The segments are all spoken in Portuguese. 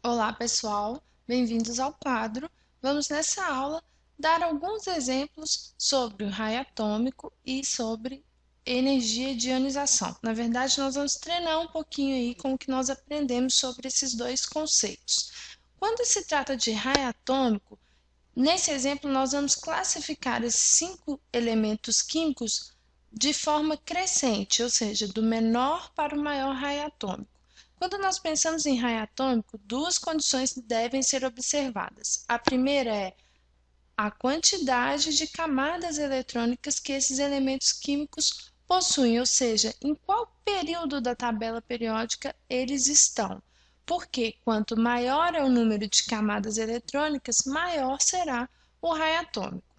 Olá, pessoal! Bem-vindos ao quadro. Vamos nessa aula dar alguns exemplos sobre o raio atômico e sobre energia de ionização. Na verdade, nós vamos treinar um pouquinho aí com o que nós aprendemos sobre esses dois conceitos. Quando se trata de raio atômico, nesse exemplo nós vamos classificar esses 5 elementos químicos de forma crescente, ou seja, do menor para o maior raio atômico. Quando nós pensamos em raio atômico, duas condições devem ser observadas. A primeira é a quantidade de camadas eletrônicas que esses elementos químicos possuem, ou seja, em qual período da tabela periódica eles estão. Porque quanto maior é o número de camadas eletrônicas, maior será o raio atômico.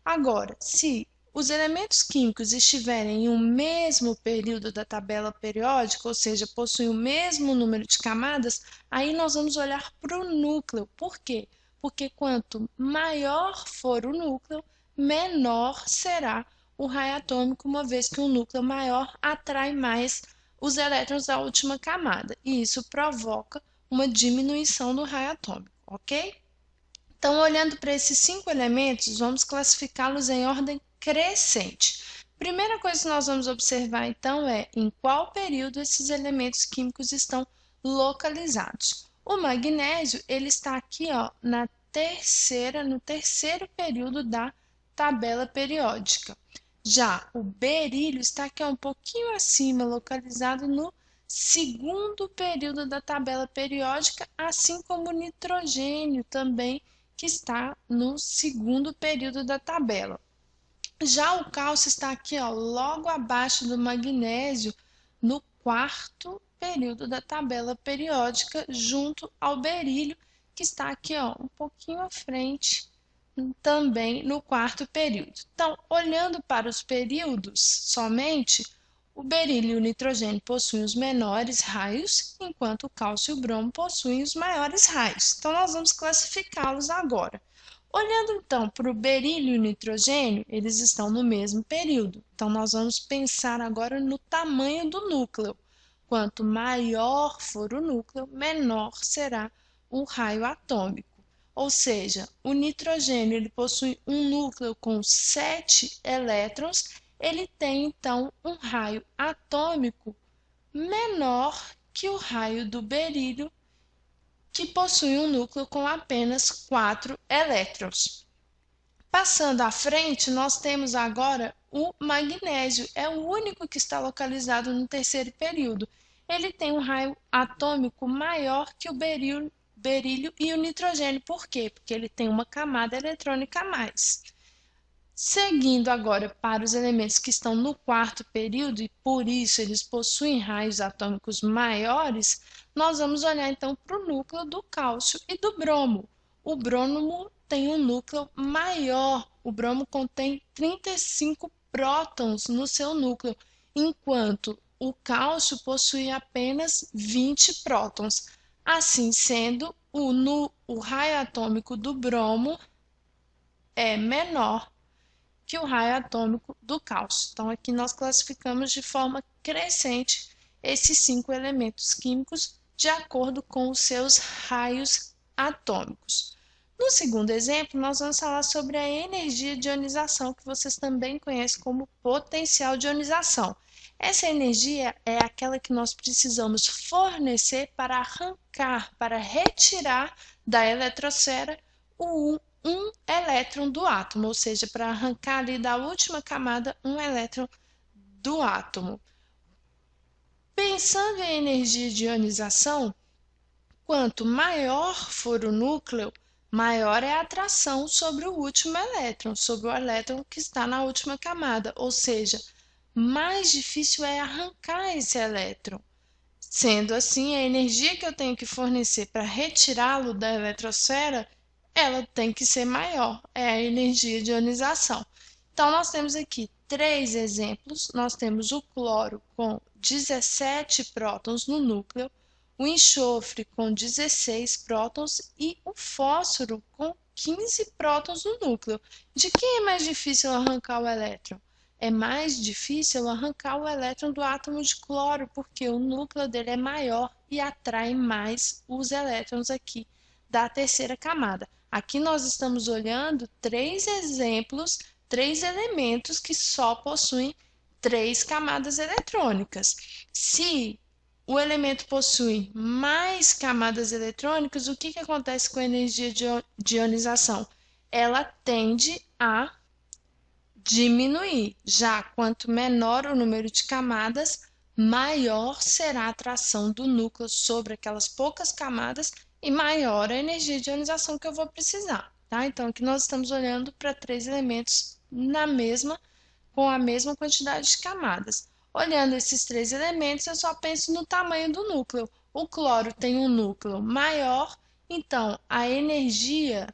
Agora, se os elementos químicos estiverem em um mesmo período da tabela periódica, ou seja, possuem o mesmo número de camadas, aí nós vamos olhar para o núcleo. Por quê? Porque quanto maior for o núcleo, menor será o raio atômico, uma vez que um núcleo maior atrai mais os elétrons da última camada, e isso provoca uma diminuição do raio atômico, ok? Então, olhando para esses 5 elementos, vamos classificá-los em ordem crescente. Primeira coisa que nós vamos observar, então, é em qual período esses elementos químicos estão localizados. O magnésio, ele está aqui, ó, no terceiro período da tabela periódica. Já o berílio está aqui, ó, um pouquinho acima, localizado no segundo período da tabela periódica, assim como o nitrogênio também, que está no segundo período da tabela. Já o cálcio está aqui, ó, logo abaixo do magnésio, no quarto período da tabela periódica, junto ao berílio, que está aqui, ó, um pouquinho à frente, também no quarto período. Então, olhando para os períodos somente, o berílio e o nitrogênio possuem os menores raios, enquanto o cálcio e o bromo possuem os maiores raios. Então, nós vamos classificá-los agora. Olhando então para o berílio e o nitrogênio, eles estão no mesmo período. Então, nós vamos pensar agora no tamanho do núcleo. Quanto maior for o núcleo, menor será o raio atômico. Ou seja, o nitrogênio ele possui um núcleo com 7 elétrons, ele tem então um raio atômico menor que o raio do berílio, que possui um núcleo com apenas 4 elétrons. Passando à frente, nós temos agora o magnésio, é o único que está localizado no terceiro período. Ele tem um raio atômico maior que o berílio e o nitrogênio. Por quê? Porque ele tem uma camada eletrônica a mais. Seguindo agora para os elementos que estão no quarto período, e por isso eles possuem raios atômicos maiores, nós vamos olhar então para o núcleo do cálcio e do bromo. O bromo tem um núcleo maior, o bromo contém 35 prótons no seu núcleo, enquanto o cálcio possui apenas 20 prótons. Assim sendo, o raio atômico do bromo é menor que o raio atômico do cálcio. Então, aqui nós classificamos de forma crescente esses 5 elementos químicos de acordo com os seus raios atômicos. No segundo exemplo, nós vamos falar sobre a energia de ionização, que vocês também conhecem como potencial de ionização. Essa energia é aquela que nós precisamos fornecer para arrancar, para retirar da eletrosfera um elétron do átomo, ou seja, para arrancar ali da última camada um elétron do átomo. Pensando em energia de ionização, quanto maior for o núcleo, maior é a atração sobre o último elétron, sobre o elétron que está na última camada, ou seja, mais difícil é arrancar esse elétron. Sendo assim, a energia que eu tenho que fornecer para retirá-lo da eletrosfera, ela tem que ser maior, é a energia de ionização. Então, nós temos aqui 3 exemplos. Nós temos o cloro com 17 prótons no núcleo, o enxofre com 16 prótons e o fósforo com 15 prótons no núcleo. De quem é mais difícil arrancar o elétron? É mais difícil arrancar o elétron do átomo de cloro, porque o núcleo dele é maior e atrai mais os elétrons aqui da terceira camada. Aqui nós estamos olhando três exemplos, três elementos que só possuem três camadas eletrônicas. Se o elemento possui mais camadas eletrônicas, o que acontece com a energia de ionização? Ela tende a diminuir. Já quanto menor o número de camadas, maior será a atração do núcleo sobre aquelas poucas camadas e maior a energia de ionização que eu vou precisar, tá? Então, aqui nós estamos olhando para três elementos com a mesma quantidade de camadas. Olhando esses três elementos, eu só penso no tamanho do núcleo. O cloro tem um núcleo maior, então a energia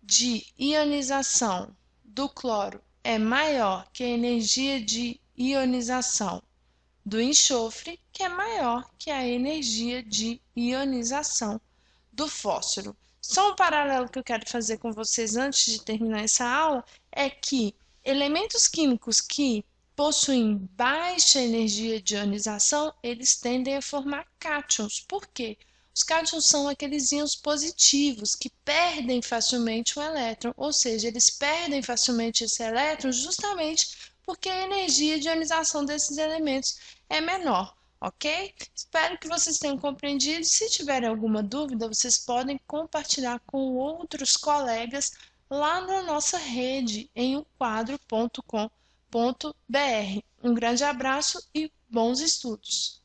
de ionização do cloro é maior que a energia de ionização do enxofre, que é maior que a energia de ionização do fósforo. Só um paralelo que eu quero fazer com vocês antes de terminar essa aula é que elementos químicos que possuem baixa energia de ionização, eles tendem a formar cátions. Por quê? Os cátions são aqueles íons positivos que perdem facilmente um elétron, ou seja, eles perdem facilmente esse elétron justamente porque a energia de ionização desses elementos é menor, ok? Espero que vocês tenham compreendido. Se tiverem alguma dúvida, vocês podem compartilhar com outros colegas lá na nossa rede em umquadro.com.br. Um grande abraço e bons estudos!